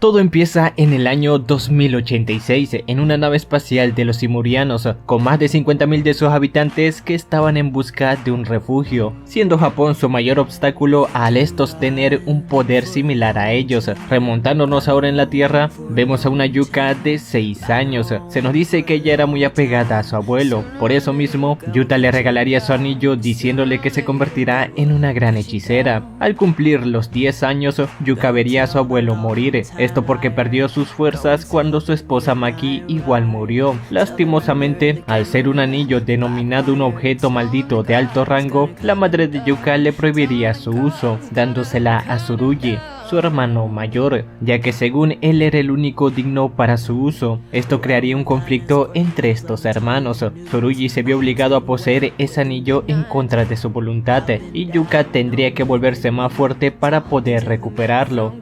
Todo empieza en el año 2086 en una nave espacial de los Simurianos con más de 50.000 de sus habitantes que estaban en busca de un refugio, siendo Japón su mayor obstáculo al estos tener un poder similar a ellos. Remontándonos ahora en la Tierra, vemos a una Yuka de 6 años. Se nos dice que ella era muy apegada a su abuelo, por eso mismo Yuta le regalaría su anillo diciéndole que se convertirá en una gran hechicera. Al cumplir los 10 años, Yuka vería a su abuelo morir. Esto porque perdió sus fuerzas cuando su esposa Maki igual murió. Lastimosamente, al ser un anillo denominado un objeto maldito de alto rango, la madre de Yuka le prohibiría su uso, dándosela a Tsurugi, su hermano mayor, ya que según él era el único digno para su uso. Esto crearía un conflicto entre estos hermanos. Tsurugi se vio obligado a poseer ese anillo en contra de su voluntad, y Yuka tendría que volverse más fuerte para poder recuperarlo.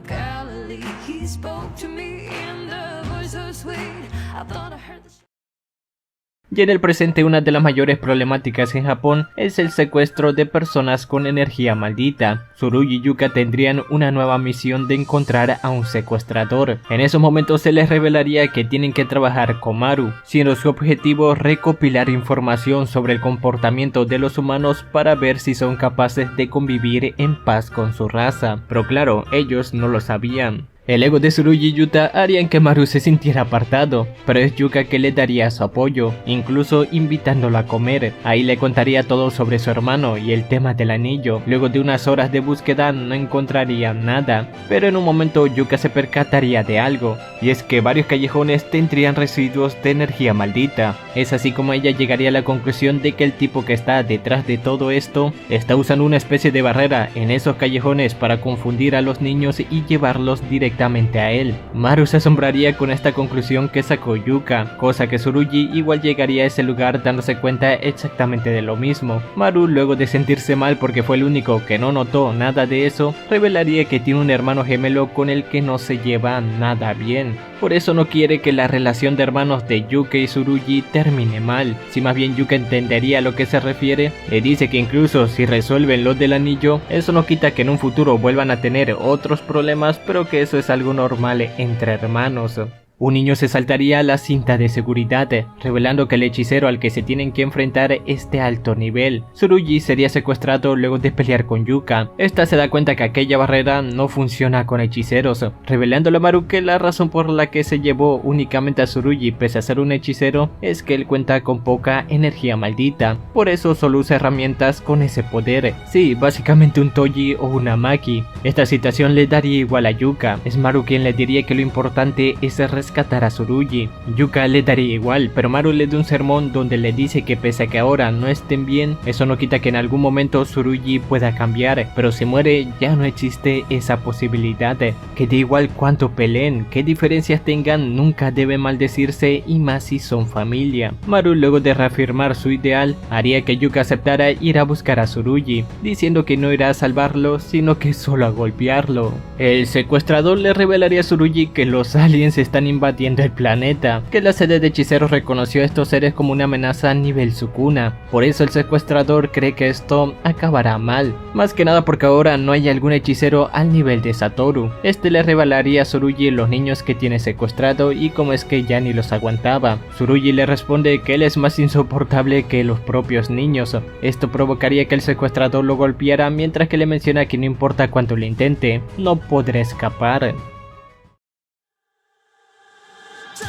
Y en el presente, una de las mayores problemáticas en Japón es el secuestro de personas con energía maldita. Tsurugi y Yuka tendrían una nueva misión de encontrar a un secuestrador. En esos momentos se les revelaría que tienen que trabajar con Maru, siendo su objetivo recopilar información sobre el comportamiento de los humanos para ver si son capaces de convivir en paz con su raza. Pero claro, ellos no lo sabían. El ego de Tsurugi y Yuta harían que Maru se sintiera apartado, pero es Yuka que le daría su apoyo, incluso invitándolo a comer. Ahí le contaría todo sobre su hermano y el tema del anillo. Luego de unas horas de búsqueda no encontraría nada, pero en un momento Yuka se percataría de algo, y es que varios callejones tendrían residuos de energía maldita. Es así como ella llegaría a la conclusión de que el tipo que está detrás de todo esto está usando una especie de barrera en esos callejones para confundir a los niños y llevarlos directamente a él. Maru se asombraría con esta conclusión que sacó Yuka, cosa que Tsurugi igual llegaría a ese lugar dándose cuenta exactamente de lo mismo. Maru, luego de sentirse mal porque fue el único que no notó nada de eso, revelaría que tiene un hermano gemelo con el que no se lleva nada bien. Por eso no quiere que la relación de hermanos de Yuka y Tsurugi termine mal. Si más bien Yuka entendería a lo que se refiere, le dice que incluso si resuelven lo del anillo, eso no quita que en un futuro vuelvan a tener otros problemas, pero que eso es algo normal entre hermanos. Un niño se saltaría la cinta de seguridad, revelando que el hechicero al que se tienen que enfrentar es de alto nivel. Tsurugi sería secuestrado luego de pelear con Yuka. Esta se da cuenta que aquella barrera no funciona con hechiceros, revelándole a Maru que la razón por la que se llevó únicamente a Tsurugi pese a ser un hechicero es que él cuenta con poca energía maldita, por eso solo usa herramientas con ese poder. Sí, básicamente un Toji o una Maki. Esta situación le daría igual a Yuka, es Maru quien le diría que lo importante es rescatar a Tsurugi. Yuka le daría igual, pero Maru le da un sermón donde le dice que pese a que ahora no estén bien, eso no quita que en algún momento Tsurugi pueda cambiar, pero si muere ya no existe esa posibilidad. Que da igual cuánto peleen, qué diferencias tengan, nunca debe maldecirse, y más si son familia. Maru, luego de reafirmar su ideal, haría que Yuka aceptara ir a buscar a Tsurugi, diciendo que no irá a salvarlo, sino que solo a golpearlo. El secuestrador le revelaría a Tsurugi que los aliens están invadiendo el planeta, que la sede de hechiceros reconoció a estos seres como una amenaza a nivel Sukuna. Por eso el secuestrador cree que esto acabará mal, más que nada porque ahora no hay algún hechicero al nivel de Satoru. Este le revelaría a Tsurugi los niños que tiene secuestrado y cómo es que ya ni los aguantaba. Tsurugi le responde que él es más insoportable que los propios niños. Esto provocaría que el secuestrador lo golpeara, mientras que le menciona que no importa cuánto lo intente, no podrá escapar.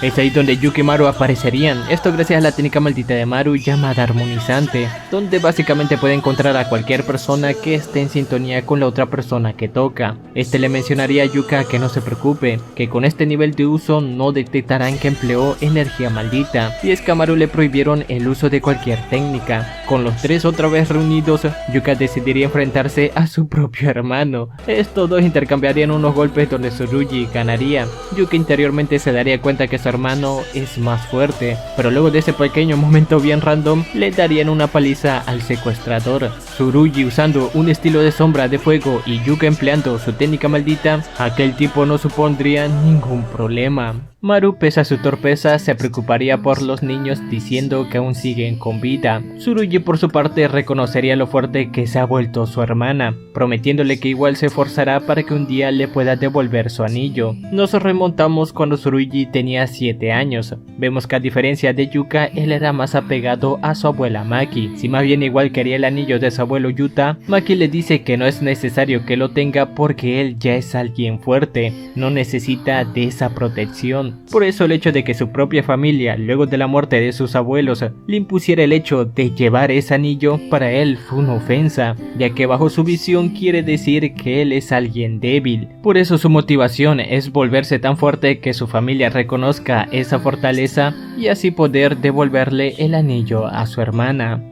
Es ahí donde Yuka y Maru aparecerían, esto gracias a la técnica maldita de Maru llamada armonizante, donde básicamente puede encontrar a cualquier persona que esté en sintonía con la otra persona que toca. Este le mencionaría a Yuka que no se preocupe, que con este nivel de uso no detectarán que empleó energía maldita, y es que a Maru le prohibieron el uso de cualquier técnica. Con los tres otra vez reunidos, Yuka decidiría enfrentarse a su propio hermano. Estos dos intercambiarían unos golpes donde Tsurugi ganaría. Yuka interiormente se daría cuenta que que su hermano es más fuerte, pero luego de ese pequeño momento bien random, le darían una paliza al secuestrador. Tsurugi usando un estilo de sombra de fuego y Yuka empleando su técnica maldita, aquel tipo no supondría ningún problema. Maru, pese a su torpeza, se preocuparía por los niños diciendo que aún siguen con vida. Tsurugi por su parte reconocería lo fuerte que se ha vuelto su hermana, prometiéndole que igual se esforzará para que un día le pueda devolver su anillo. Nos remontamos cuando Tsurugi tenía 7 años. Vemos que a diferencia de Yuka, él era más apegado a su abuela Maki. Si más bien igual quería el anillo de su abuelo Yuta, Maki le dice que no es necesario que lo tenga porque él ya es alguien fuerte, no necesita de esa protección. Por eso el hecho de que su propia familia, luego de la muerte de sus abuelos, le impusiera el hecho de llevar ese anillo, para él fue una ofensa, ya que bajo su visión quiere decir que él es alguien débil. Por eso su motivación es volverse tan fuerte que su familia reconozca esa fortaleza y así poder devolverle el anillo a su hermana.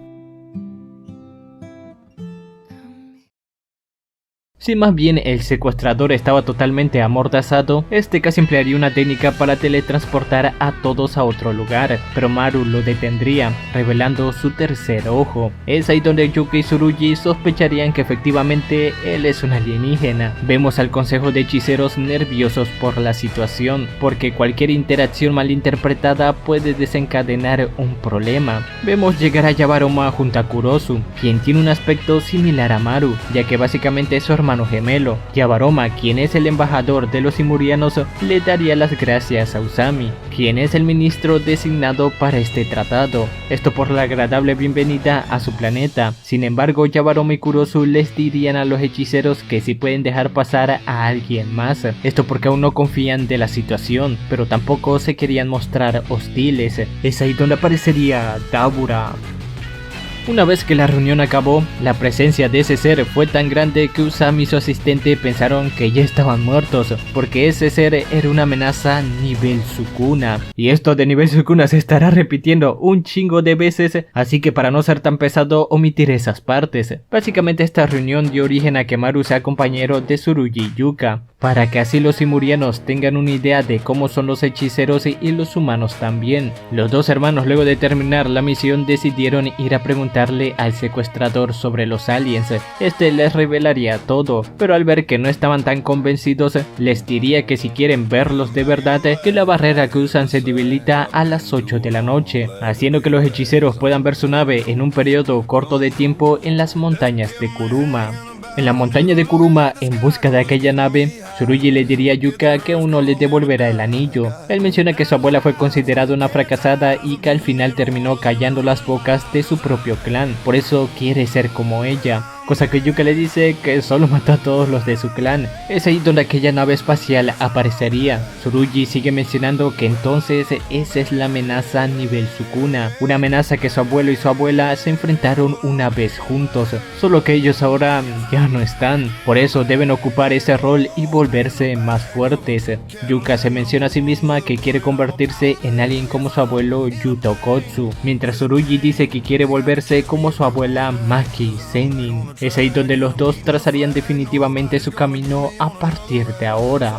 Si más bien el secuestrador estaba totalmente amordazado, este casi emplearía una técnica para teletransportar a todos a otro lugar, pero Maru lo detendría, revelando su tercer ojo. Es ahí donde Yuka y Tsurugi sospecharían que efectivamente él es un alienígena. Vemos al consejo de hechiceros nerviosos por la situación, porque cualquier interacción malinterpretada puede desencadenar un problema. Vemos llegar a Yabaroma junto a Kurosu, quien tiene un aspecto similar a Maru, ya que básicamente es su hermano gemelo. Yabaroma, quien es el embajador de los Imurianos, le daría las gracias a Usami, quien es el ministro designado para este tratado, esto por la agradable bienvenida a su planeta. Sin embargo, Yabaroma y Kurosu les dirían a los hechiceros que sí pueden dejar pasar a alguien más, esto porque aún no confían de la situación, pero tampoco se querían mostrar hostiles. Es ahí donde aparecería Dabura. Una vez que la reunión acabó, la presencia de ese ser fue tan grande que Usami y su asistente pensaron que ya estaban muertos, porque ese ser era una amenaza nivel Sukuna. Y esto de nivel Sukuna se estará repitiendo un chingo de veces, así que para no ser tan pesado omitiré esas partes. Básicamente esta reunión dio origen a que Maru sea compañero de Tsurugi y Yuka, para que así los Imurianos tengan una idea de cómo son los hechiceros y los humanos también. Los dos hermanos, luego de terminar la misión, decidieron ir a preguntarle al secuestrador sobre los aliens. Este les revelaría todo, pero al ver que no estaban tan convencidos, les diría que si quieren verlos de verdad, que la barrera que usan se debilita a las 8 de la noche, haciendo que los hechiceros puedan ver su nave en un periodo corto de tiempo en las montañas de Kuruma. En la montaña de Kuruma, en busca de aquella nave, Tsurugi le diría a Yuka que aún no le devolverá el anillo. Él menciona que su abuela fue considerada una fracasada y que al final terminó callando las bocas de su propio clan, por eso quiere ser como ella. Cosa que Yuka le dice que solo mató a todos los de su clan. Es ahí donde aquella nave espacial aparecería. Tsurugi sigue mencionando que entonces esa es la amenaza nivel Sukuna, una amenaza que su abuelo y su abuela se enfrentaron una vez juntos, solo que ellos ahora ya no están, por eso deben ocupar ese rol y volverse más fuertes. Yuka se menciona a sí misma que quiere convertirse en alguien como su abuelo Yuta Okkotsu, mientras Tsurugi dice que quiere volverse como su abuela Maki Sennin. Es ahí donde los dos trazarían definitivamente su camino a partir de ahora.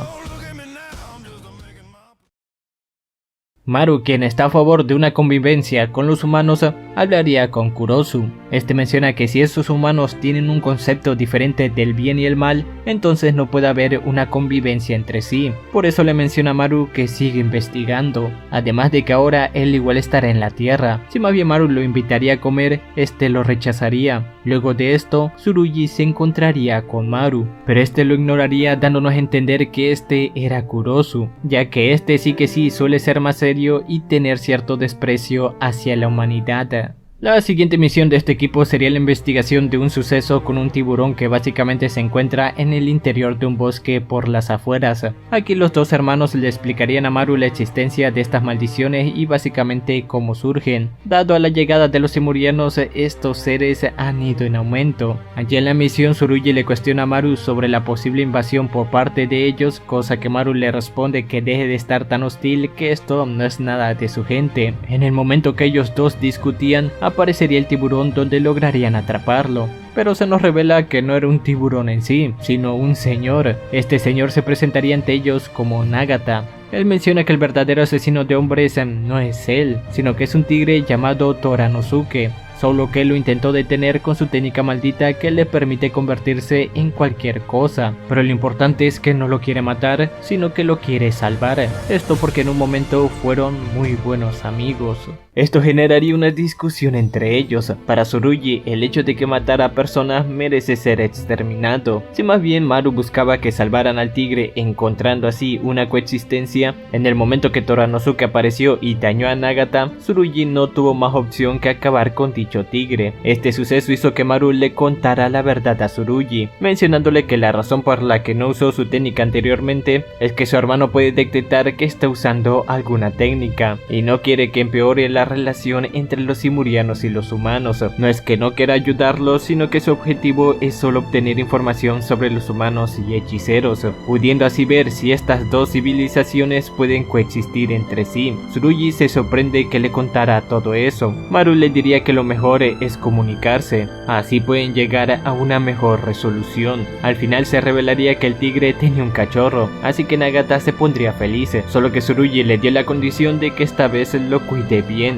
Maru, quien está a favor de una convivencia con los humanos, hablaría con Kurosu. Este menciona que si esos humanos tienen un concepto diferente del bien y el mal, entonces no puede haber una convivencia entre sí. Por eso le menciona a Maru que sigue investigando, además de que ahora él igual estará en la tierra. Si más bien Maru lo invitaría a comer, este lo rechazaría. Luego de esto, Tsurugi se encontraría con Maru, pero este lo ignoraría dándonos a entender que este era Kurosu, ya que este sí que sí suele ser más serio y tener cierto desprecio hacia la humanidad. La siguiente misión de este equipo sería la investigación de un suceso con un tiburón que básicamente se encuentra en el interior de un bosque por las afueras. Aquí los dos hermanos le explicarían a Maru la existencia de estas maldiciones y básicamente cómo surgen. Dado a la llegada de los Imurianos, estos seres han ido en aumento. Allí en la misión, Tsurugi le cuestiona a Maru sobre la posible invasión por parte de ellos, cosa que Maru le responde que deje de estar tan hostil, que esto no es nada de su gente. En el momento que ellos dos discutían, aparecería el tiburón donde lograrían atraparlo, pero se nos revela que no era un tiburón en sí, sino un señor. Este señor se presentaría ante ellos como Nagata, Él menciona que el verdadero asesino de hombres no es él, sino que es un tigre llamado Toranosuke, solo que él lo intentó detener con su técnica maldita que le permite convertirse en cualquier cosa, pero lo importante es que no lo quiere matar, sino que lo quiere salvar, esto porque en un momento fueron muy buenos amigos. Esto generaría una discusión entre ellos. Para Tsurugi, el hecho de que matara a personas merece ser exterminado. Si más bien Maru buscaba que salvaran al tigre, encontrando así una coexistencia, en el momento que Toranosuke apareció y dañó a Nagata, Tsurugi no tuvo más opción que acabar con dicho tigre. Este suceso hizo que Maru le contara la verdad a Tsurugi, mencionándole que la razón por la que no usó su técnica anteriormente es que su hermano puede detectar que está usando alguna técnica y no quiere que empeore la relación entre los simurianos y los humanos. No es que no quiera ayudarlos, sino que su objetivo es solo obtener información sobre los humanos y hechiceros, pudiendo así ver si estas dos civilizaciones pueden coexistir entre sí. Tsurugi se sorprende que le contara todo eso. Maru le diría que lo mejor es comunicarse, así pueden llegar a una mejor resolución. Al final se revelaría que el tigre tenía un cachorro, así que Nagata se pondría feliz, solo que Tsurugi le dio la condición de que esta vez lo cuide bien.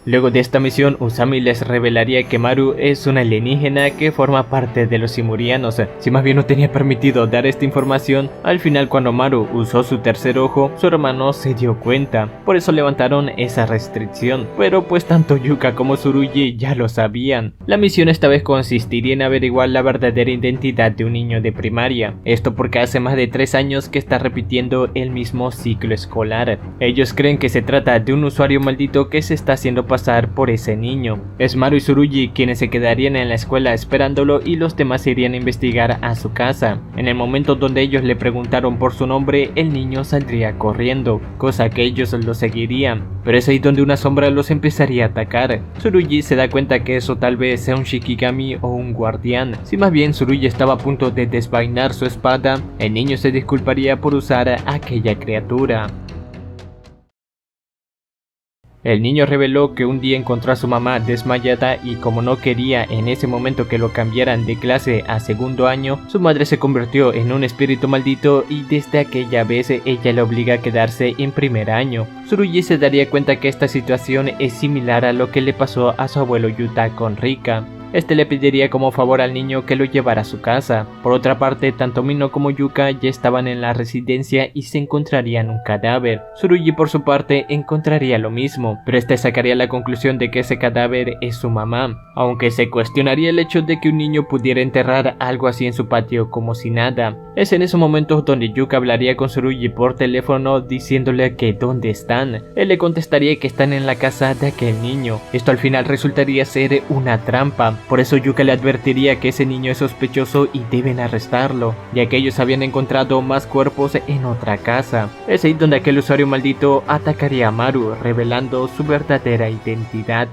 Luego de esta misión, Usami les revelaría que Maru es una alienígena que forma parte de los simurianos. Si más bien no tenía permitido dar esta información, al final cuando Maru usó su tercer ojo, su hermano se dio cuenta. Por eso levantaron esa restricción, pero pues tanto Yuka como Tsurugi ya lo sabían. La misión esta vez consistiría en averiguar la verdadera identidad de un niño de primaria. Esto porque hace más de 3 años que está repitiendo el mismo ciclo escolar. Ellos creen que se trata de un usuario maldito que se está haciendo pasar por ese niño. Es Maru y Tsurugi quienes se quedarían en la escuela esperándolo y los demás irían a investigar a su casa. En el momento donde ellos le preguntaron por su nombre, el niño saldría corriendo, cosa que ellos lo seguirían, pero es ahí donde una sombra los empezaría a atacar. Tsurugi se da cuenta que eso tal vez sea un Shikigami o un guardián. Si más bien Tsurugi estaba a punto de desvainar su espada, el niño se disculparía por usar a aquella criatura. El niño reveló que un día encontró a su mamá desmayada y como no quería en ese momento que lo cambiaran de clase a segundo año, su madre se convirtió en un espíritu maldito y desde aquella vez ella le obliga a quedarse en primer año. Tsurugi se daría cuenta que esta situación es similar a lo que le pasó a su abuelo Yuta con Rika. Este le pediría como favor al niño que lo llevara a su casa. Por otra parte, tanto Mino como Yuka ya estaban en la residencia y se encontrarían un cadáver. Tsurugi por su parte encontraría lo mismo, pero este sacaría la conclusión de que ese cadáver es su mamá, aunque se cuestionaría el hecho de que un niño pudiera enterrar algo así en su patio como si nada. Es en esos momentos donde Yuka hablaría con Tsurugi por teléfono diciéndole que dónde están. Él le contestaría que están en la casa de aquel niño. Esto al final resultaría ser una trampa. Por eso Yuka le advertiría que ese niño es sospechoso y deben arrestarlo, ya que ellos habían encontrado más cuerpos en otra casa. Es ahí donde aquel usuario maldito atacaría a Maru, revelando su verdadera identidad.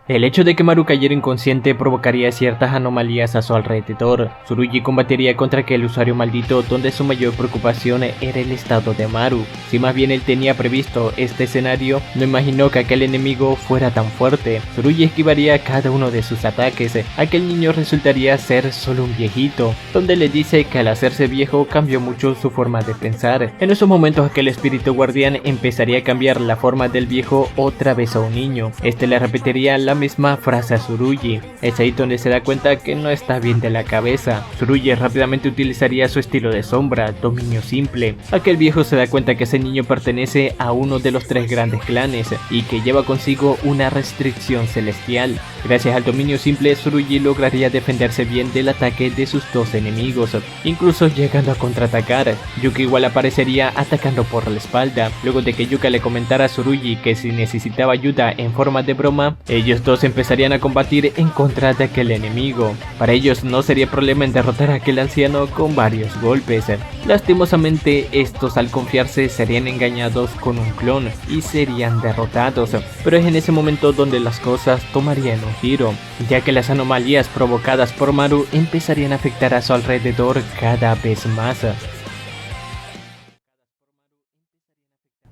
El hecho de que Maru cayera inconsciente provocaría ciertas anomalías a su alrededor. Tsurugi combatiría contra aquel usuario maldito donde su mayor preocupación era el estado de Maru. Si más bien él tenía previsto este escenario, no imaginó que aquel enemigo fuera tan fuerte. Tsurugi esquivaría cada uno de sus ataques. Aquel niño resultaría ser solo un viejito, donde le dice que al hacerse viejo cambió mucho su forma de pensar. En esos momentos aquel espíritu guardián empezaría a cambiar la forma del viejo otra vez a un niño. Este le repetiría la misma frase a Tsurugi. Es ahí donde se da cuenta que no está bien de la cabeza. Tsurugi rápidamente utilizaría su estilo de sombra, dominio simple. Aquel viejo se da cuenta que ese niño pertenece a uno de los 3 grandes clanes y que lleva consigo una restricción celestial. Gracias al dominio simple, Tsurugi lograría defenderse bien del ataque de sus 2 enemigos, incluso llegando a contraatacar. Yuka igual aparecería atacando por la espalda. Luego de que Yuka le comentara a Tsurugi que si necesitaba ayuda en forma de broma, ellos dos empezarían a combatir en contra de aquel enemigo. Para ellos no sería problema en derrotar a aquel anciano con varios golpes. Lastimosamente, estos al confiarse serían engañados con un clon y serían derrotados, pero es en ese momento donde las cosas tomarían un giro, ya que las anomalías provocadas por Maru empezarían a afectar a su alrededor cada vez más.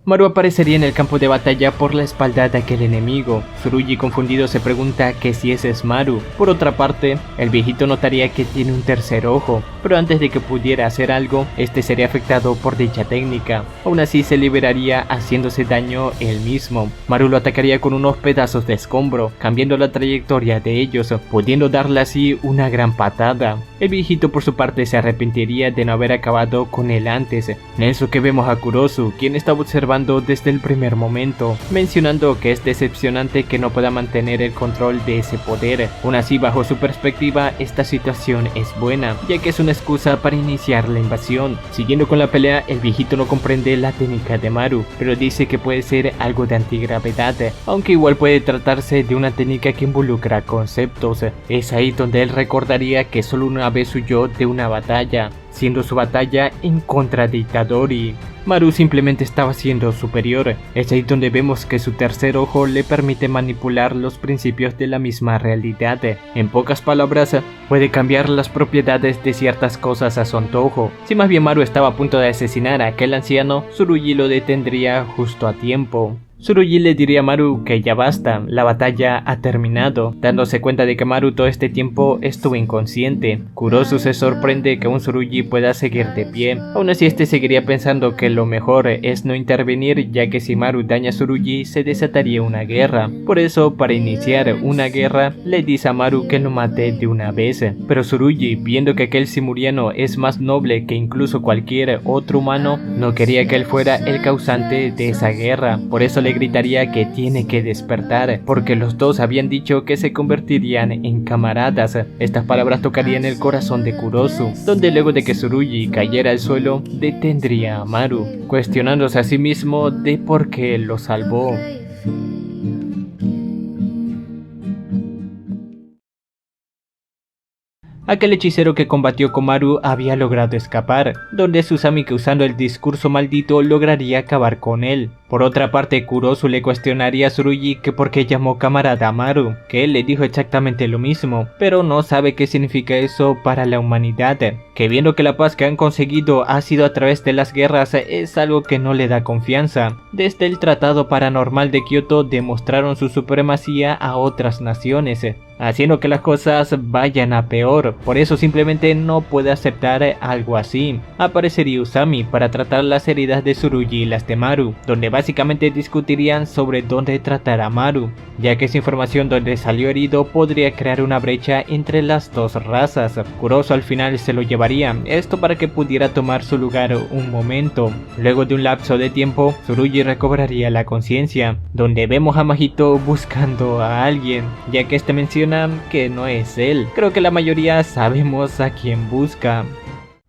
Maru aparecería en el campo de batalla por la espalda de aquel enemigo. Tsurugi, confundido, se pregunta que si ese es Maru. Por otra parte, el viejito notaría que tiene un tercer ojo, pero antes de que pudiera hacer algo, este sería afectado por dicha técnica. Aún así se liberaría haciéndose daño él mismo. Maru lo atacaría con unos pedazos de escombro, cambiando la trayectoria de ellos, pudiendo darle así una gran patada. El viejito por su parte se arrepentiría de no haber acabado con él antes. En eso que vemos a Kurosu, quien estaba observando desde el primer momento, mencionando que es decepcionante que no pueda mantener el control de ese poder. Aún así, bajo su perspectiva, esta situación es buena, ya que es una excusa para iniciar la invasión. Siguiendo con la pelea, el viejito no comprende la técnica de Maru, pero dice que puede ser algo de antigravedad, aunque igual puede tratarse de una técnica que involucra conceptos. Es ahí donde él recordaría que solo una vez huyó de una batalla, siendo su batalla en contra de Itadori. Maru simplemente estaba siendo superior. Es ahí donde vemos que su tercer ojo le permite manipular los principios de la misma realidad. En pocas palabras, puede cambiar las propiedades de ciertas cosas a su antojo. Si más bien Maru estaba a punto de asesinar a aquel anciano, Tsurugi lo detendría justo a tiempo. Tsurugi le diría a Maru que ya basta, la batalla ha terminado, dándose cuenta de que Maru todo este tiempo estuvo inconsciente. Kurosu se sorprende que un Tsurugi pueda seguir de pie. Aún así, este seguiría pensando que lo mejor es no intervenir, ya que si Maru daña a Tsurugi se desataría una guerra. Por eso, para iniciar una guerra, le dice a Maru que lo mate de una vez. Pero Tsurugi, viendo que aquel simuriano es más noble que incluso cualquier otro humano, no quería que él fuera el causante de esa guerra. Por eso le gritaría que tiene que despertar, porque los dos habían dicho que se convertirían en camaradas. Estas palabras tocarían el corazón de Kurosu, donde luego de que Tsurugi cayera al suelo, detendría a Maru, cuestionándose a sí mismo de por qué lo salvó. Aquel hechicero que combatió con Maru había logrado escapar, donde Susami, que usando el discurso maldito lograría acabar con él. Por otra parte, Kurosu le cuestionaría a Tsurugi que por qué llamó camarada a Maru, que él le dijo exactamente lo mismo, pero no sabe qué significa eso para la humanidad, que viendo que la paz que han conseguido ha sido a través de las guerras es algo que no le da confianza. Desde el Tratado Paranormal de Kioto demostraron su supremacía a otras naciones, haciendo que las cosas vayan a peor. Por eso simplemente no puede aceptar algo así. Aparecería Usami para tratar las heridas de Tsurugi y las de Maru, donde básicamente discutirían sobre dónde tratar a Maru, ya que esa información donde salió herido podría crear una brecha entre las dos razas. Kurosu al final se lo llevaría, esto para que pudiera tomar su lugar un momento. Luego de un lapso de tiempo, Tsurugi recobraría la conciencia, donde vemos a Mahito buscando a alguien, ya que este menciona que no es él. Creo que la mayoría sabemos a quién busca.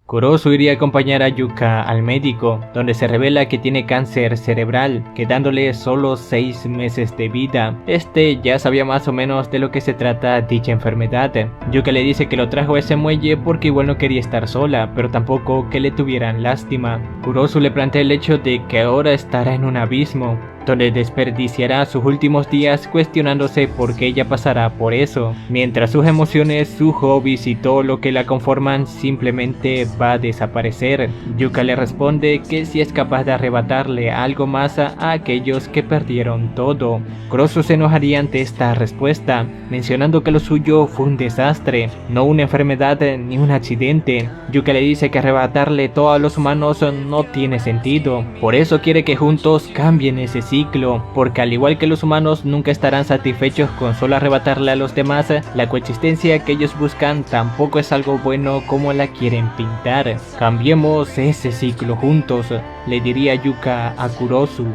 Kurosu iría a acompañar a Yuka al médico, donde se revela que tiene cáncer cerebral, quedándole solo 6 meses de vida. Este ya sabía más o menos de lo que se trata dicha enfermedad. Yuka le dice que lo trajo a ese muelle porque igual no quería estar sola, pero tampoco que le tuvieran lástima. Kurosu le plantea el hecho de que ahora estará en un abismo, donde desperdiciará sus últimos días cuestionándose por qué ella pasará por eso, mientras sus emociones, sus hobbies y todo lo que la conforman simplemente va a desaparecer. Yuka le responde que si es capaz de arrebatarle algo más a aquellos que perdieron todo. Kurosu se enojaría ante esta respuesta, mencionando que lo suyo fue un desastre, no una enfermedad ni un accidente. Yuka le dice que arrebatarle todo a los humanos no tiene sentido, por eso quiere que juntos cambien ese ciclo, porque al igual que los humanos nunca estarán satisfechos con solo arrebatarle a los demás, la coexistencia que ellos buscan tampoco es algo bueno como la quieren pintar. Cambiemos ese ciclo juntos, le diría Yuka a Kurosu.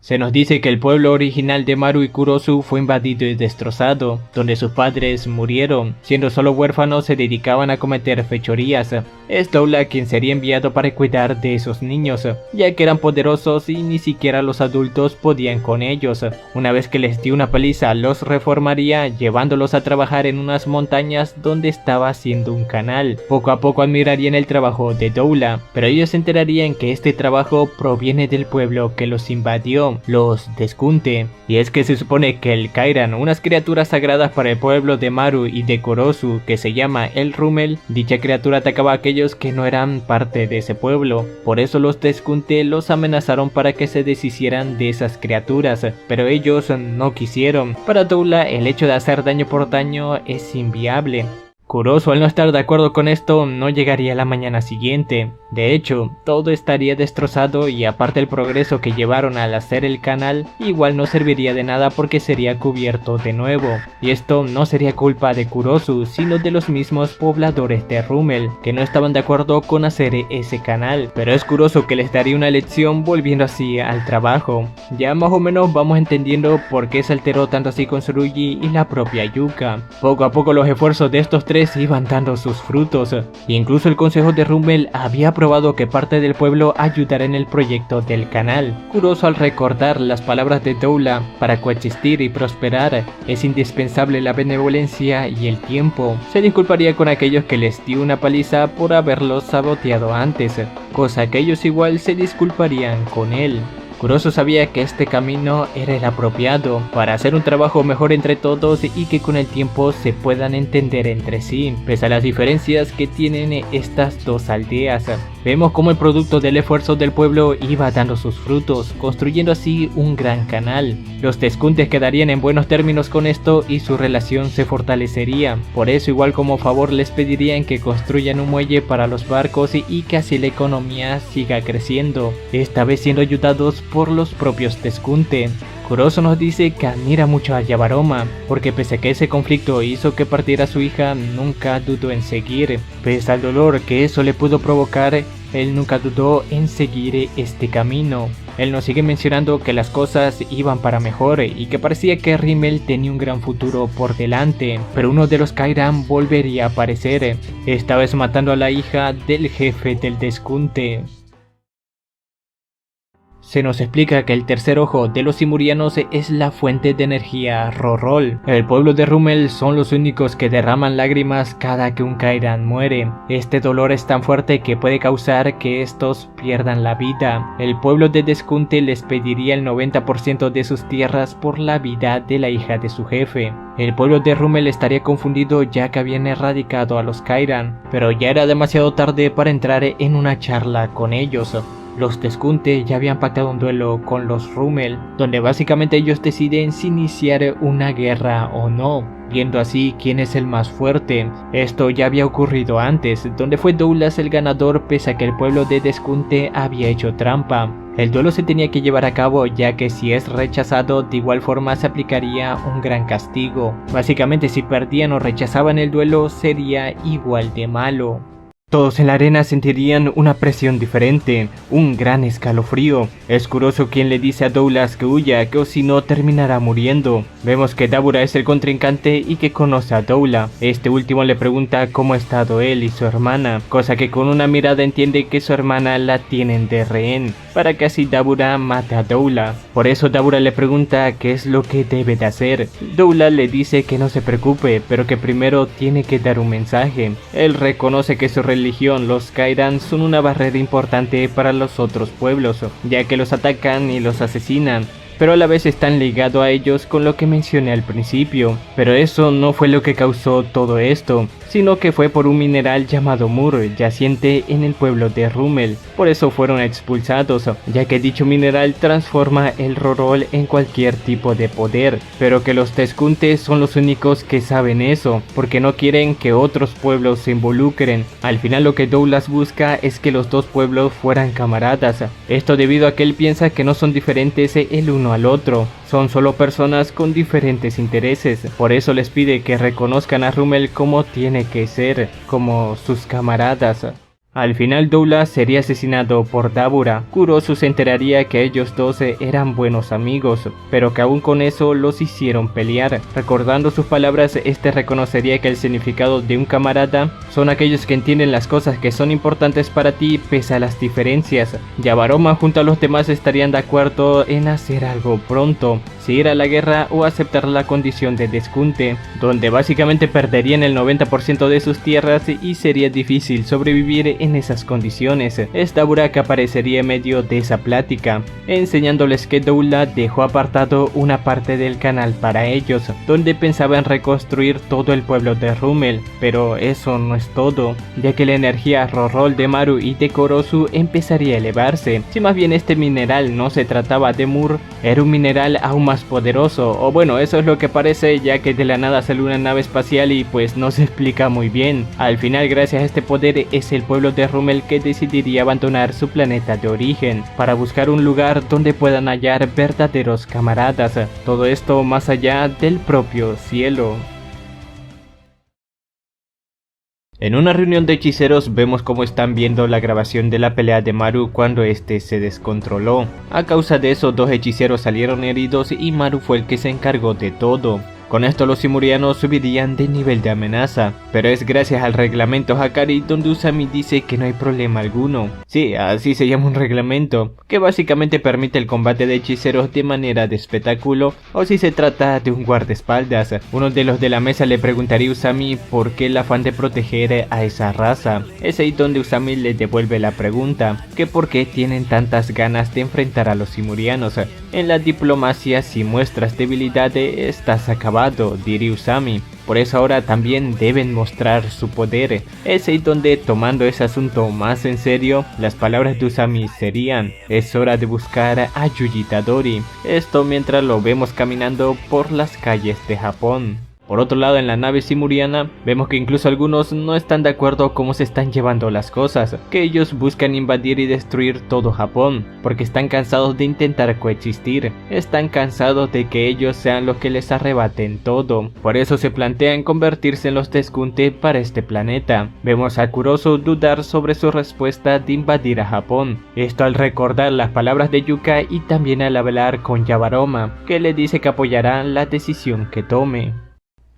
Se nos dice que el pueblo original de Maru y Kurosu fue invadido y destrozado, donde sus padres murieron. Siendo solo huérfanos, se dedicaban a cometer fechorías. Es Doula quien sería enviado para cuidar de esos niños, ya que eran poderosos y ni siquiera los adultos podían con ellos. Una vez que les dio una paliza, los reformaría, llevándolos a trabajar en unas montañas donde estaba haciendo un canal. Poco a poco admirarían el trabajo de Doula, pero ellos se enterarían que este trabajo proviene del pueblo que los invadió, pueblo, los Tezcunte. Y es que se supone que el Kairan, unas criaturas sagradas para el pueblo de Maru y de Korosu, que se llama el Rummel, dicha criatura atacaba a aquellos que no eran parte de ese pueblo. Por eso los Tezcunte los amenazaron para que se deshicieran de esas criaturas, pero ellos no quisieron. Para Doula, el hecho de hacer daño por daño es inviable. Kurosu, al no estar de acuerdo con esto, no llegaría a la mañana siguiente. De hecho, todo estaría destrozado y aparte el progreso que llevaron al hacer el canal, igual no serviría de nada porque sería cubierto de nuevo. Y esto no sería culpa de Kurosu, sino de los mismos pobladores de Rummel, que no estaban de acuerdo con hacer ese canal. Pero es Kurosu que les daría una lección volviendo así al trabajo. Ya más o menos vamos entendiendo por qué se alteró tanto así con Tsurugi y la propia Yuka. Poco a poco los esfuerzos de estos tres iban dando sus frutos. Incluso el consejo de Rummel había aprobado que parte del pueblo ayudara en el proyecto del canal. Kurosu, al recordar las palabras de Doula, para coexistir y prosperar es indispensable la benevolencia y el tiempo, se disculparía con aquellos que les dio una paliza por haberlos saboteado antes, cosa que ellos igual se disculparían con él. Kurosu sabía que este camino era el apropiado para hacer un trabajo mejor entre todos y que con el tiempo se puedan entender entre sí, pese a las diferencias que tienen estas dos aldeas. Vemos cómo el producto del esfuerzo del pueblo iba dando sus frutos, construyendo así un gran canal. Los Tezcuntes quedarían en buenos términos con esto y su relación se fortalecería. Por eso, igual como favor, les pedirían que construyan un muelle para los barcos y que así la economía siga creciendo, esta vez siendo ayudados por los propios Tezcunte. Kurosu nos dice que admira mucho a Yabaroma, porque pese a que ese conflicto hizo que partiera su hija, nunca dudó en seguir. Pese al dolor que eso le pudo provocar, él nunca dudó en seguir este camino. Él nos sigue mencionando que las cosas iban para mejor y que parecía que Rimmel tenía un gran futuro por delante, pero uno de los Kairan volvería a aparecer, esta vez matando a la hija del jefe del Tezcunte. Se nos explica que el tercer ojo de los Simurianos es la fuente de energía Rorol. El pueblo de Rummel son los únicos que derraman lágrimas cada que un Kairan muere. Este dolor es tan fuerte que puede causar que estos pierdan la vida. El pueblo de Tezcunte les pediría el 90% de sus tierras por la vida de la hija de su jefe. El pueblo de Rummel estaría confundido ya que habían erradicado a los Kairan, pero ya era demasiado tarde para entrar en una charla con ellos. Los Tezcunte ya habían pactado un duelo con los Rummel, donde básicamente ellos deciden si iniciar una guerra o no, viendo así quién es el más fuerte. Esto ya había ocurrido antes, donde fue Doulas el ganador pese a que el pueblo de Tezcunte había hecho trampa. El duelo se tenía que llevar a cabo ya que si es rechazado de igual forma se aplicaría un gran castigo. Básicamente si perdían o rechazaban el duelo sería igual de malo. Todos en la arena sentirían una presión diferente, un gran escalofrío. Es Kurosu quien le dice a Doulas que huya, que o si no terminará muriendo. Vemos que Dabura es el contrincante y que conoce a Doula. Este último le pregunta cómo ha estado él y su hermana, cosa que con una mirada entiende que su hermana la tienen de rehén, para que así Dabura mate a Doula. Por eso Dabura le pregunta qué es lo que debe de hacer. Doula le dice que no se preocupe, pero que primero tiene que dar un mensaje. Él reconoce que su religión, los Kairan, son una barrera importante para los otros pueblos, ya que los atacan y los asesinan, pero a la vez están ligados a ellos con lo que mencioné al principio. Pero eso no fue lo que causó todo esto, sino que fue por un mineral llamado Mur, yaciente en el pueblo de Rummel. Por eso fueron expulsados, ya que dicho mineral transforma el Rorol en cualquier tipo de poder, pero que los Tezcunte son los únicos que saben eso, porque no quieren que otros pueblos se involucren. Al final lo que Doulas busca es que los dos pueblos fueran camaradas, esto debido a que él piensa que no son diferentes el uno al otro, son solo personas con diferentes intereses. Por eso les pide que reconozcan a Rummel como tiene que ser, como sus camaradas. Al final Doulas sería asesinado por Dabura. Kurosu se enteraría que ellos dos eran buenos amigos, pero que aún con eso los hicieron pelear. Recordando sus palabras, este reconocería que el significado de un camarada son aquellos que entienden las cosas que son importantes para ti pese a las diferencias. Yabaroma junto a los demás estarían de acuerdo en hacer algo pronto. si ir a la guerra o aceptar la condición de descunte, donde básicamente perderían el 90% de sus tierras y sería difícil sobrevivir en esas condiciones. Es Dabura que aparecería en medio de esa plática, enseñándoles que Doula dejó apartado una parte del canal para ellos, donde pensaban reconstruir todo el pueblo de Rúmel, pero eso no es todo, ya que la energía Rorol de Maru y de Korosu empezaría a elevarse. Si más bien este mineral no se trataba de Mur, era un mineral aún más poderoso, o bueno, eso es lo que parece, ya que de la nada sale una nave espacial y pues no se explica muy bien. Al final, gracias a este poder, es el pueblo de Rúmel que decidiría abandonar su planeta de origen, para buscar un lugar donde puedan hallar verdaderos camaradas, todo esto más allá del propio cielo. En una reunión de hechiceros vemos cómo están viendo la grabación de la pelea de Maru cuando este se descontroló. A causa de eso, 2 hechiceros salieron heridos y Maru fue el que se encargó de todo. Con esto los simurianos subirían de nivel de amenaza, pero es gracias al reglamento Hakari donde Usami dice que no hay problema alguno. Sí, así se llama un reglamento, que básicamente permite el combate de hechiceros de manera de espectáculo o si se trata de un guardaespaldas. Uno de los de la mesa le preguntaría a Usami por qué el afán de proteger a esa raza. Es ahí donde Usami le devuelve la pregunta, que por qué tienen tantas ganas de enfrentar a los simurianos. En la diplomacia, si muestras debilidad estás acabado, diría Usami. Por eso ahora también deben mostrar su poder. Es ahí donde, tomando ese asunto más en serio, las palabras de Usami serían: es hora de buscar a Yuji Tadori. Esto mientras lo vemos caminando por las calles de Japón. Por otro lado, en la nave simuriana, vemos que incluso algunos no están de acuerdo cómo se están llevando las cosas, que ellos buscan invadir y destruir todo Japón, porque están cansados de intentar coexistir, están cansados de que ellos sean los que les arrebaten todo, por eso se plantean convertirse en los Deskunte para este planeta. Vemos a Kurosu dudar sobre su respuesta de invadir a Japón, esto al recordar las palabras de Yuka y también al hablar con Yabaroma, que le dice que apoyará la decisión que tome.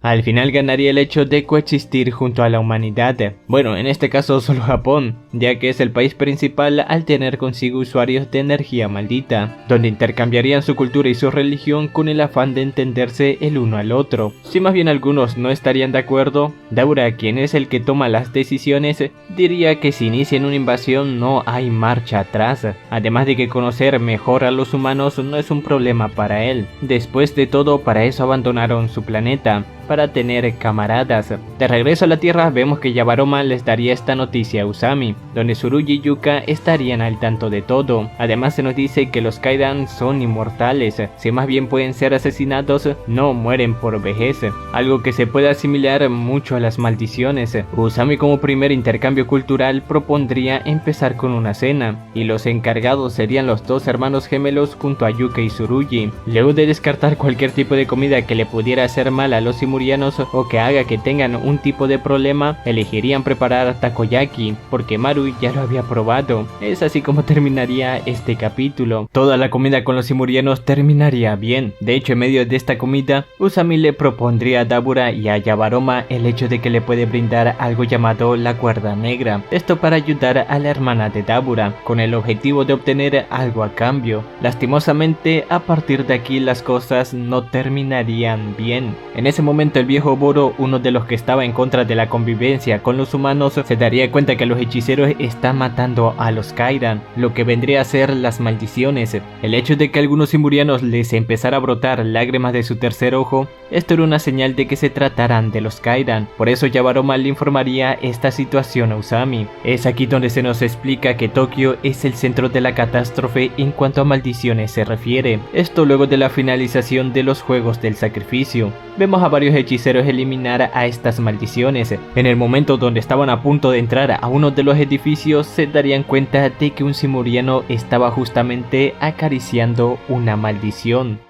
Al final ganaría el hecho de coexistir junto a la humanidad, bueno, en este caso solo Japón, ya que es el país principal al tener consigo usuarios de energía maldita, donde intercambiarían su cultura y su religión con el afán de entenderse el uno al otro. Si más bien algunos no estarían de acuerdo, Daura, quien es el que toma las decisiones, diría que si inician una invasión no hay marcha atrás, además de que conocer mejor a los humanos no es un problema para él. Después de todo, para eso abandonaron su planeta, para tener camaradas. De regreso a la Tierra vemos que Yabaroma les daría esta noticia a Usami, donde Tsurugi y Yuka estarían al tanto de todo. Además se nos dice que los Kaidan son inmortales, si más bien pueden ser asesinados, no mueren por vejez, algo que se puede asimilar mucho a las maldiciones. Usami como primer intercambio cultural propondría empezar con una cena, y los encargados serían los 2 hermanos gemelos junto a Yuka y Tsurugi. Luego de descartar cualquier tipo de comida que le pudiera hacer mal a los simurianos o que haga que tengan un tipo de problema, elegirían preparar takoyaki, porque Maru ya lo había probado. Es así como terminaría este capítulo. Toda la comida con los simurianos terminaría bien. De hecho, en medio de esta comida, Usami le propondría a Dabura y a Yabaroma el hecho de que le puede brindar algo llamado la cuerda negra. Esto para ayudar a la hermana de Dabura, con el objetivo de obtener algo a cambio. Lastimosamente, a partir de aquí las cosas no terminarían bien. En ese momento el viejo Boro, uno de los que estaba en contra de la convivencia con los humanos, se daría cuenta que los hechiceros están matando a los Kaidan, lo que vendría a ser las maldiciones. El hecho de que algunos simurianos les empezara a brotar lágrimas de su tercer ojo, esto era una señal de que se tratarán de los Kaidan. Por eso Yabaroma le informaría esta situación a Usami. Es aquí donde se nos explica que Tokio es el centro de la catástrofe en cuanto a maldiciones se refiere. Esto luego de la finalización de los Juegos del Sacrificio. Vemos a varios hechiceros eliminar a estas maldiciones. En el momento donde estaban a punto de entrar a uno de los edificios, se darían cuenta de que un simuriano estaba justamente acariciando una maldición.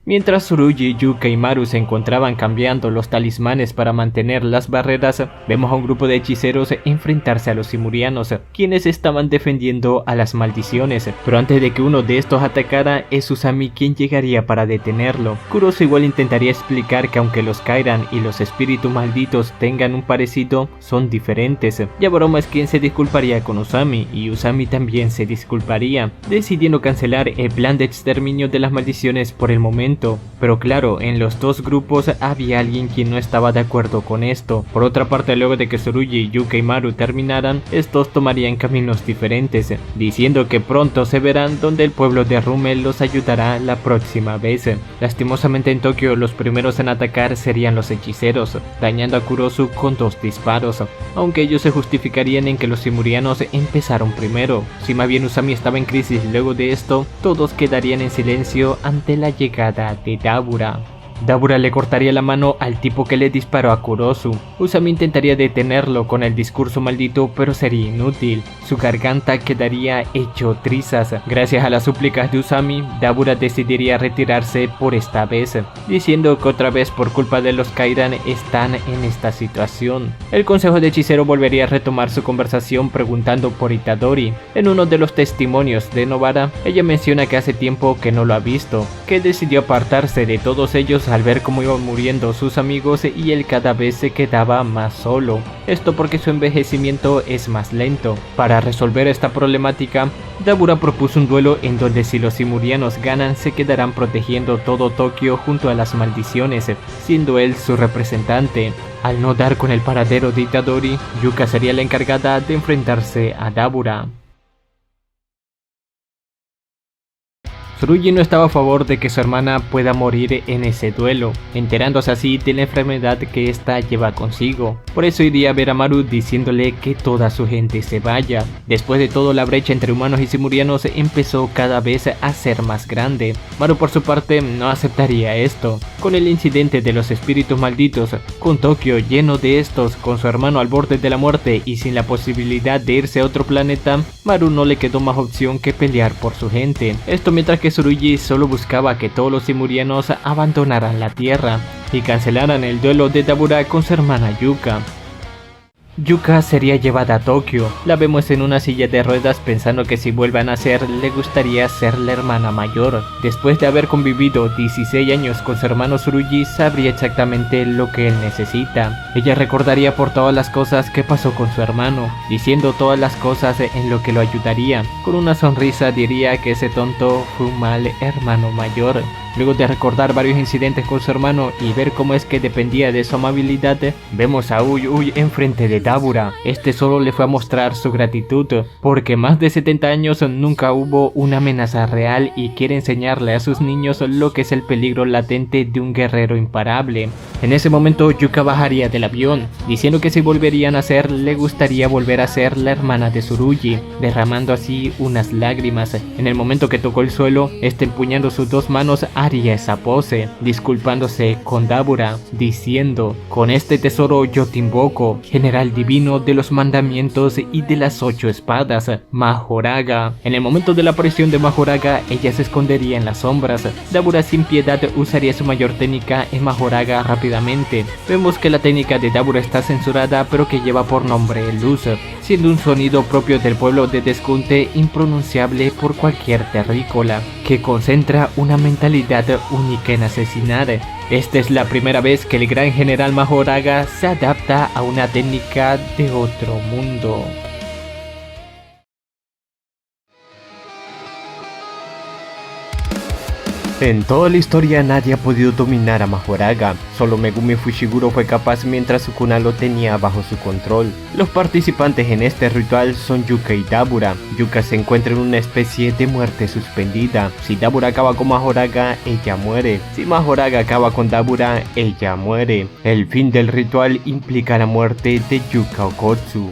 Mientras Tsurugi, Yuka y Maru se encontraban cambiando los talismanes para mantener las barreras, vemos a un grupo de hechiceros enfrentarse a los simurianos, quienes estaban defendiendo a las maldiciones, pero antes de que uno de estos atacara, es Usami quien llegaría para detenerlo. Kurosu igual intentaría explicar que aunque los Kairan y los espíritus malditos tengan un parecido, son diferentes. Yabaroma es quien se disculparía con Usami, y Usami también se disculparía, decidiendo cancelar el plan de exterminio de las maldiciones por el momento. Pero claro, en los dos grupos había alguien quien no estaba de acuerdo con esto. Por otra parte, luego de que Tsurugi, Yuka y Maru terminaran, estos tomarían caminos diferentes, diciendo que pronto se verán donde el pueblo de Rummel los ayudará la próxima vez. Lastimosamente en Tokio, los primeros en atacar serían los hechiceros, dañando a Kurosu con 2 disparos, aunque ellos se justificarían en que los simurianos empezaron primero. Si más bien Usami estaba en crisis luego de esto, todos quedarían en silencio ante la llegada de Dabura. Dabura le cortaría la mano al tipo que le disparó a Kurosu. Usami intentaría detenerlo con el discurso maldito, pero sería inútil. Su garganta quedaría hecho trizas. Gracias a las súplicas de Usami, Dabura decidiría retirarse por esta vez, diciendo que otra vez por culpa de los Kairan están en esta situación. El consejo de hechicero volvería a retomar su conversación preguntando por Itadori. En uno de los testimonios de Nobara, ella menciona que hace tiempo que no lo ha visto, que decidió apartarse de todos ellos al ver cómo iban muriendo sus amigos y él cada vez se quedaba más solo. Esto porque su envejecimiento es más lento. Para resolver esta problemática, Dabura propuso un duelo en donde si los simurianos ganan se quedarán protegiendo todo Tokio junto a las maldiciones, siendo él su representante. Al no dar con el paradero de Itadori, Yuka sería la encargada de enfrentarse a Dabura. Tsurugi no estaba a favor de que su hermana pueda morir en ese duelo, enterándose así de la enfermedad que ésta lleva consigo. Por eso iría a ver a Maru diciéndole que toda su gente se vaya. Después de todo, la brecha entre humanos y simurianos empezó cada vez a ser más grande. Maru por su parte no aceptaría esto. Con el incidente de los espíritus malditos, con Tokio lleno de estos, con su hermano al borde de la muerte y sin la posibilidad de irse a otro planeta, Maru no le quedó más opción que pelear por su gente. Esto mientras que Tsurugi solo buscaba que todos los simurianos abandonaran la tierra y cancelaran el duelo de Dabura con su hermana Yuka. Yuka sería llevada a Tokio. La vemos en una silla de ruedas pensando que si vuelve a nacer le gustaría ser la hermana mayor. Después de haber convivido 16 años con su hermano Tsurugi, sabría exactamente lo que él necesita. Ella recordaría por todas las cosas que pasó con su hermano, diciendo todas las cosas en lo que lo ayudaría. Con una sonrisa diría que ese tonto fue un mal hermano mayor. Luego de recordar varios incidentes con su hermano y ver cómo es que dependía de su amabilidad, vemos a Uy Uy enfrente de Dabura. Este solo le fue a mostrar su gratitud, porque más de 70 años nunca hubo una amenaza real y quiere enseñarle a sus niños lo que es el peligro latente de un guerrero imparable. En ese momento Yuka bajaría del avión, diciendo que si volverían a ser, le gustaría volver a ser la hermana de Tsurugi, derramando así unas lágrimas. En el momento que tocó el suelo, empuñando sus 2 manos, haría esa pose, disculpándose con Dabura, diciendo: con este tesoro yo te invoco, general divino de los mandamientos y de las 8 espadas, Majoraga. En el momento de la aparición de Majoraga, ella se escondería en las sombras. Dabura sin piedad usaría su mayor técnica en Majoraga rápidamente. Vemos que la técnica de Dabura está censurada, pero que lleva por nombre Luz, siendo un sonido propio del pueblo de Deskunte, impronunciable por cualquier terrícola, que concentra una mentalidad única en asesinar. Esta es la primera vez que el gran general Majoraga se adapta a una técnica de otro mundo. En toda la historia nadie ha podido dominar a Majoraga, solo Megumi Fushiguro fue capaz mientras Sukuna lo tenía bajo su control. Los participantes en este ritual son Yuka y Dabura. Yuka se encuentra en una especie de muerte suspendida. Si Dabura acaba con Majoraga, ella muere. Si Majoraga acaba con Dabura, ella muere. El fin del ritual implica la muerte de Yuka Okkotsu.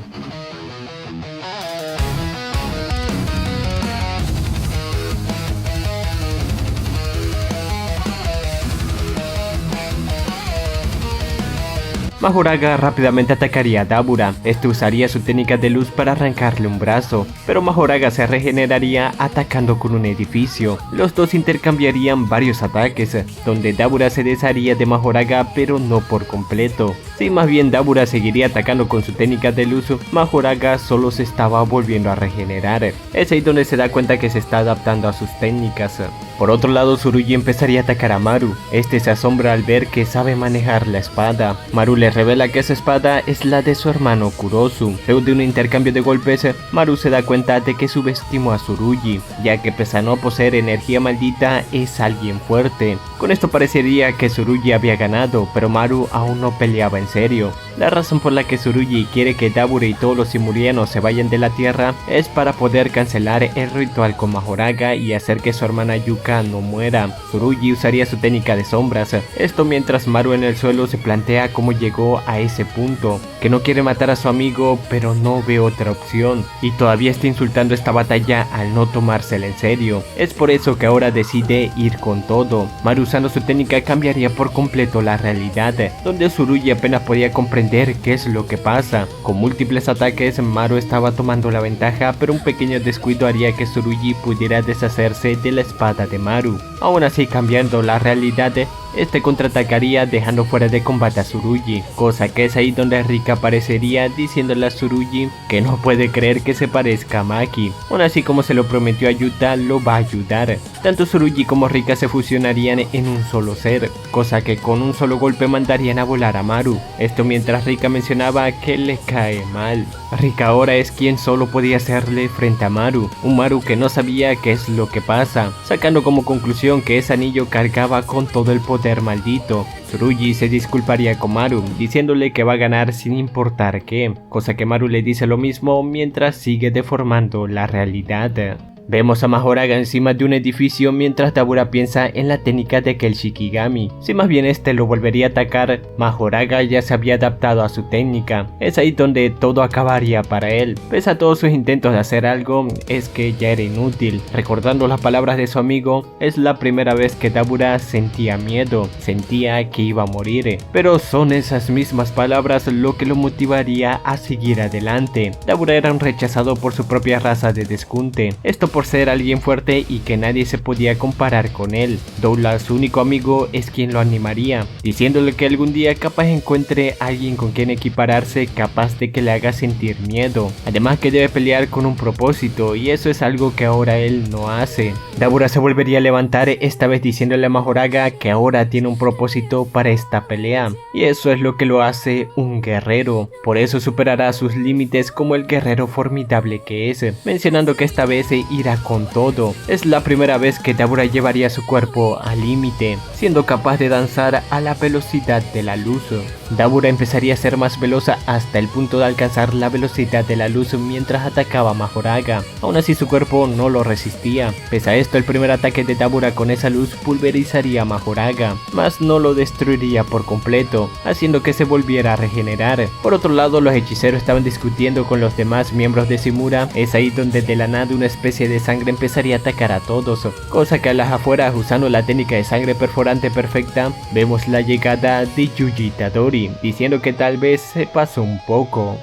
Majoraga rápidamente atacaría a Dabura. Este usaría su técnica de luz para arrancarle un brazo, pero Majoraga se regeneraría atacando con un edificio. Los dos intercambiarían varios ataques, donde Dabura se desharía de Majoraga pero no por completo. Si más bien Dabura seguiría atacando con su técnica de luz, Majoraga solo se estaba volviendo a regenerar. Es ahí donde se da cuenta que se está adaptando a sus técnicas. Por otro lado, Tsurugi empezaría a atacar a Maru. Este se asombra al ver que sabe manejar la espada. Maru le revela que esa espada es la de su hermano Kurosu. Luego de un intercambio de golpes, Maru se da cuenta de que subestimó a Tsurugi, ya que pese a no poseer energía maldita, es alguien fuerte. Con esto parecería que Tsurugi había ganado, pero Maru aún no peleaba en serio. La razón por la que Tsurugi quiere que Dabura y todos los simurianos se vayan de la tierra es para poder cancelar el ritual con Majoraga y hacer que su hermana Yuka no muera. Tsurugi usaría su técnica de sombras, esto mientras Maru en el suelo se plantea cómo llegó a ese punto, que no quiere matar a su amigo pero no ve otra opción, y todavía está insultando esta batalla al no tomársela en serio. Es por eso que ahora decide ir con todo. Maru usando su técnica cambiaría por completo la realidad, donde Tsurugi apenas podía comprender qué es lo que pasa. Con múltiples ataques, Maru estaba tomando la ventaja, pero un pequeño descuido haría que Tsurugi pudiera deshacerse de la espada de Maru. Aún así, cambiando la realidad, este contraatacaría dejando fuera de combate a Tsurugi, cosa que es ahí donde Rika aparecería diciéndole a Tsurugi que no puede creer que se parezca a Maki. Aún así, como se lo prometió a Yuta, lo va a ayudar. Tanto Tsurugi como Rika se fusionarían en un solo ser, cosa que con un solo golpe mandarían a volar a Maru. Esto mientras Rika mencionaba que le cae mal. Rika ahora es quien solo podía hacerle frente a Maru, un Maru que no sabía qué es lo que pasa, sacando como conclusión que ese anillo cargaba con todo el poder maldito. Tsurugi se disculparía con Maru, diciéndole que va a ganar sin importar qué, cosa que Maru le dice lo mismo mientras sigue deformando la realidad. Vemos a Majoraga encima de un edificio mientras Dabura piensa en la técnica de aquel Shikigami. Si más bien este lo volvería a atacar, Majoraga ya se había adaptado a su técnica. Es ahí donde todo acabaría para él. Pese a todos sus intentos de hacer algo, es que ya era inútil. Recordando las palabras de su amigo, es la primera vez que Dabura sentía miedo, sentía que iba a morir. Pero son esas mismas palabras lo que lo motivaría a seguir adelante. Dabura era un rechazado por su propia raza de Deskunte. Esto por ser alguien fuerte y que nadie se podía comparar con él. Douglas, su único amigo, es quien lo animaría, diciéndole que algún día capaz encuentre a alguien con quien equipararse capaz de que le haga sentir miedo. Además que debe pelear con un propósito y eso es algo que ahora él no hace. Dabura se volvería a levantar, esta vez diciéndole a Majoraga que ahora tiene un propósito para esta pelea y eso es lo que lo hace un guerrero. Por eso superará sus límites como el guerrero formidable que es, mencionando que esta vez irá con todo. Es la primera vez que Dabura llevaría su cuerpo al límite, siendo capaz de danzar a la velocidad de la luz. Dabura empezaría a ser más veloz hasta el punto de alcanzar la velocidad de la luz mientras atacaba a Majoraga. Aún así su cuerpo no lo resistía. Pese a esto, el primer ataque de Dabura con esa luz pulverizaría a Majoraga, mas no lo destruiría por completo, haciendo que se volviera a regenerar. Por otro lado, los hechiceros estaban discutiendo con los demás miembros de Shimura. Es ahí donde de la nada una especie de sangre empezaría a atacar a todos, cosa que a las afueras, usando la técnica de sangre perforante perfecta, vemos la llegada de Yuji Itadori, diciendo que tal vez se pasó un poco.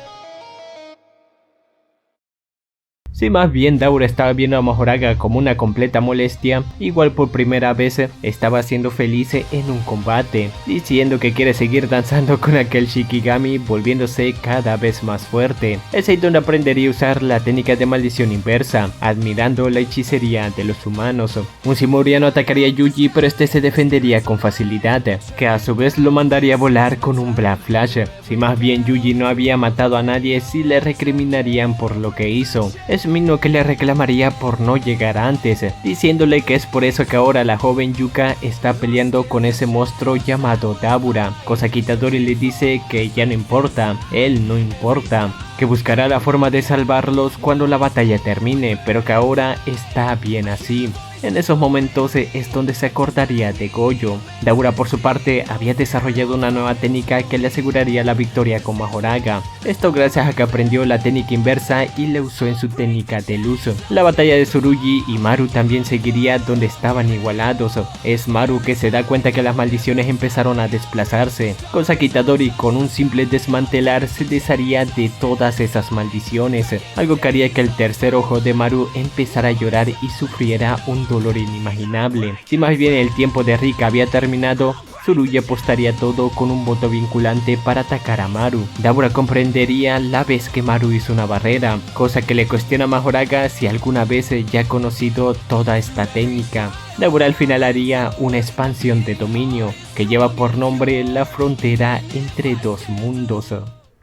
Si más bien Dabura estaba viendo a Majoraga como una completa molestia, igual por primera vez estaba siendo feliz en un combate, diciendo que quiere seguir danzando con aquel Shikigami, volviéndose cada vez más fuerte. Es ahí donde aprendería a usar la técnica de maldición inversa, admirando la hechicería de los humanos. Un simuriano atacaría a Yuji, pero este se defendería con facilidad, que a su vez lo mandaría a volar con un Black Flash. Si más bien Yuji no había matado a nadie, sí le recriminarían por lo que hizo. Es mismo que le reclamaría por no llegar antes, diciéndole que es por eso que ahora la joven Yuka está peleando con ese monstruo llamado Dabura, cosa que Itadori le dice que ya no importa, él no importa, que buscará la forma de salvarlos cuando la batalla termine, pero que ahora está bien así. En esos momentos es donde se acordaría de Gojo. Dabura por su parte había desarrollado una nueva técnica que le aseguraría la victoria con Mahoraga. Esto gracias a que aprendió la técnica inversa y la usó en su técnica de luz. La batalla de Tsurugi y Maru también seguiría donde estaban igualados. Es Maru que se da cuenta que las maldiciones empezaron a desplazarse, cosa que Itadori con un simple desmantelar se desharía de todas esas maldiciones, algo que haría que el tercer ojo de Maru empezara a llorar y sufriera un dolor inimaginable. Si más bien el tiempo de Rika había terminado, Tsurugi apostaría todo con un voto vinculante para atacar a Maru. Dabura comprendería la vez que Maru hizo una barrera, cosa que le cuestiona a Mahoraga si alguna vez ya ha conocido toda esta técnica. Dabura al final haría una expansión de dominio que lleva por nombre la frontera entre dos mundos.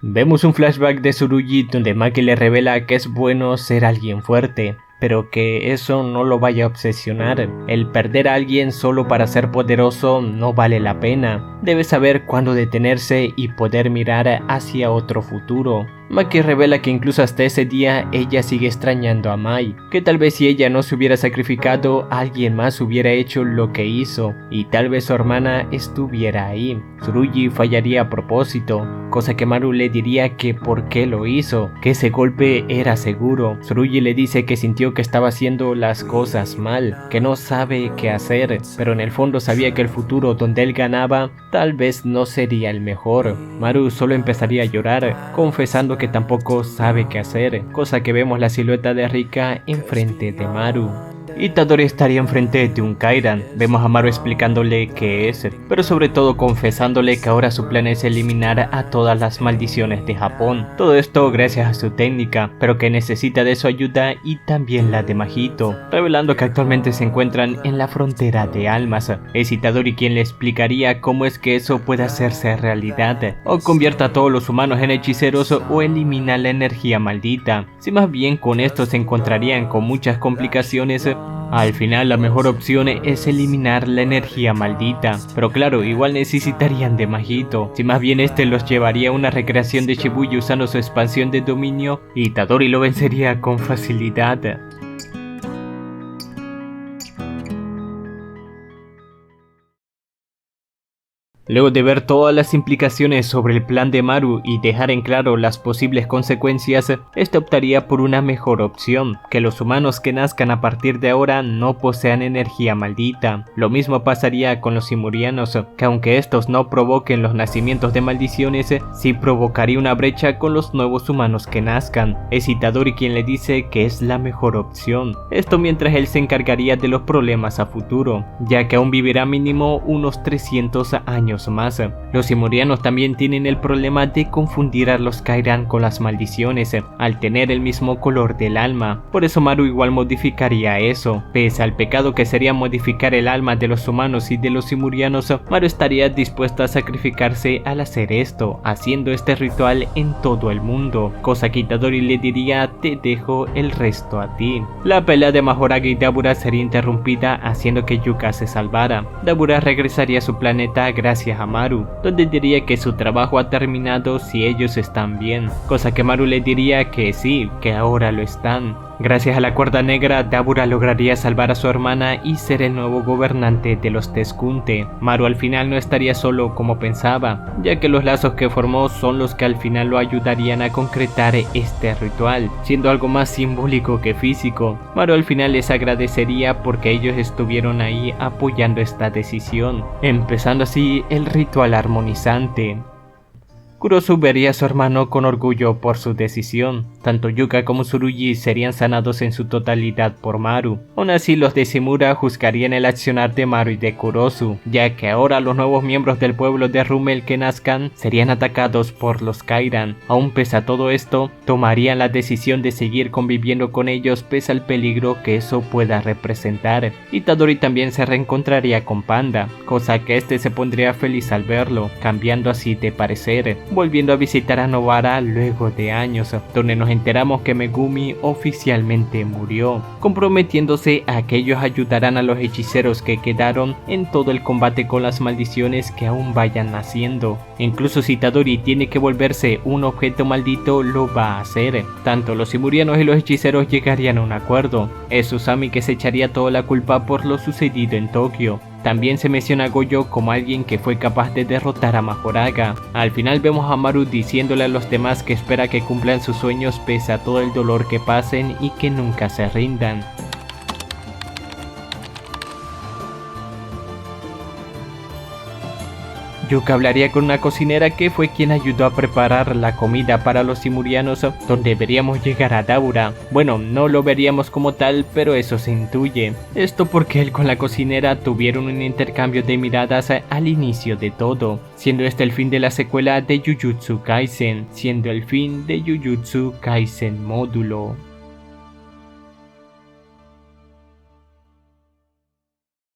Vemos un flashback de Tsurugi donde Maki le revela que es bueno ser alguien fuerte, pero que eso no lo vaya a obsesionar. El perder a alguien solo para ser poderoso no vale la pena. Debe saber cuándo detenerse y poder mirar hacia otro futuro. Maki revela que incluso hasta ese día ella sigue extrañando a Mai, que tal vez si ella no se hubiera sacrificado, alguien más hubiera hecho lo que hizo, y tal vez su hermana estuviera ahí. Tsurugi fallaría a propósito, cosa que Maru le diría que por qué lo hizo, que ese golpe era seguro. Tsurugi le dice que sintió que estaba haciendo las cosas mal, que no sabe qué hacer, pero en el fondo sabía que el futuro donde él ganaba tal vez no sería el mejor. Maru solo empezaría a llorar, confesando que tampoco sabe qué hacer, cosa que vemos la silueta de Rika enfrente de Maru. Itadori estaría enfrente de un Kairan. Vemos a Maru explicándole qué es, pero sobre todo confesándole que ahora su plan es eliminar a todas las maldiciones de Japón. Todo esto gracias a su técnica, pero que necesita de su ayuda y también la de Mahito, revelando que actualmente se encuentran en la frontera de almas. Es Itadori quien le explicaría cómo es que eso puede hacerse realidad, o convierta a todos los humanos en hechiceros o elimina la energía maldita. Si más bien con esto se encontrarían con muchas complicaciones, al final la mejor opción es eliminar la energía maldita, pero claro, igual necesitarían de Mahito. Si más bien este los llevaría a una recreación de Shibuya usando su expansión de dominio, Itadori lo vencería con facilidad. Luego de ver todas las implicaciones sobre el plan de Maru y dejar en claro las posibles consecuencias, este optaría por una mejor opción, que los humanos que nazcan a partir de ahora no posean energía maldita. Lo mismo pasaría con los Simurianos, que aunque estos no provoquen los nacimientos de maldiciones, sí provocaría una brecha con los nuevos humanos que nazcan. Es Itadori quien le dice que es la mejor opción. Esto mientras él se encargaría de los problemas a futuro, ya que aún vivirá mínimo unos 300 años más. Los Simurianos también tienen el problema de confundir a los Kairan con las maldiciones, al tener el mismo color del alma. Por eso Maru igual modificaría eso. Pese al pecado que sería modificar el alma de los humanos y de los Simurianos, Maru estaría dispuesta a sacrificarse al hacer esto, haciendo este ritual en todo el mundo, cosa que Itadori le diría: te dejo el resto a ti. La pelea de Mahoraga y Dabura sería interrumpida, haciendo que Yuka se salvara. Dabura regresaría a su planeta gracias a Maru, donde diría que su trabajo ha terminado si ellos están bien, cosa que Maru le diría que sí, que ahora lo están. Gracias a la cuerda negra, Dabura lograría salvar a su hermana y ser el nuevo gobernante de los Tezcunte. Maru al final no estaría solo como pensaba, ya que los lazos que formó son los que al final lo ayudarían a concretar este ritual, siendo algo más simbólico que físico. Maru al final les agradecería porque ellos estuvieron ahí apoyando esta decisión, empezando así el ritual armonizante. Kurosu vería a su hermano con orgullo por su decisión. Tanto Yuka como Tsurugi serían sanados en su totalidad por Maru. Aún así, los de Shimura juzgarían el accionar de Maru y de Kurosu, ya que ahora los nuevos miembros del pueblo de Rummel que nazcan serían atacados por los Kairan. Aún pese a todo esto, tomarían la decisión de seguir conviviendo con ellos pese al peligro que eso pueda representar. Itadori también se reencontraría con Panda, cosa que este se pondría feliz al verlo, cambiando así de parecer. volviendo a visitar a Nobara luego de años, donde nos enteramos que Megumi oficialmente murió, comprometiéndose a que ellos ayudarán a los hechiceros que quedaron en todo el combate con las maldiciones que aún vayan naciendo. Incluso si Itadori tiene que volverse un objeto maldito, lo va a hacer. Tanto los simurianos y los hechiceros llegarían a un acuerdo. Es Usami que se echaría toda la culpa por lo sucedido en Tokio. También se menciona a Gojo como alguien que fue capaz de derrotar a Mahoraga. Al final vemos a Maru diciéndole a los demás que espera que cumplan sus sueños pese a todo el dolor que pasen y que nunca se rindan. Yuka hablaría con una cocinera que fue quien ayudó a preparar la comida para los simurianos, donde veríamos llegar a Daura. Bueno, no lo veríamos como tal, pero eso se intuye. Esto porque él con la cocinera tuvieron un intercambio de miradas al inicio de todo, siendo este el fin de la secuela de Jujutsu Kaisen, siendo el fin de Jujutsu Kaisen Módulo.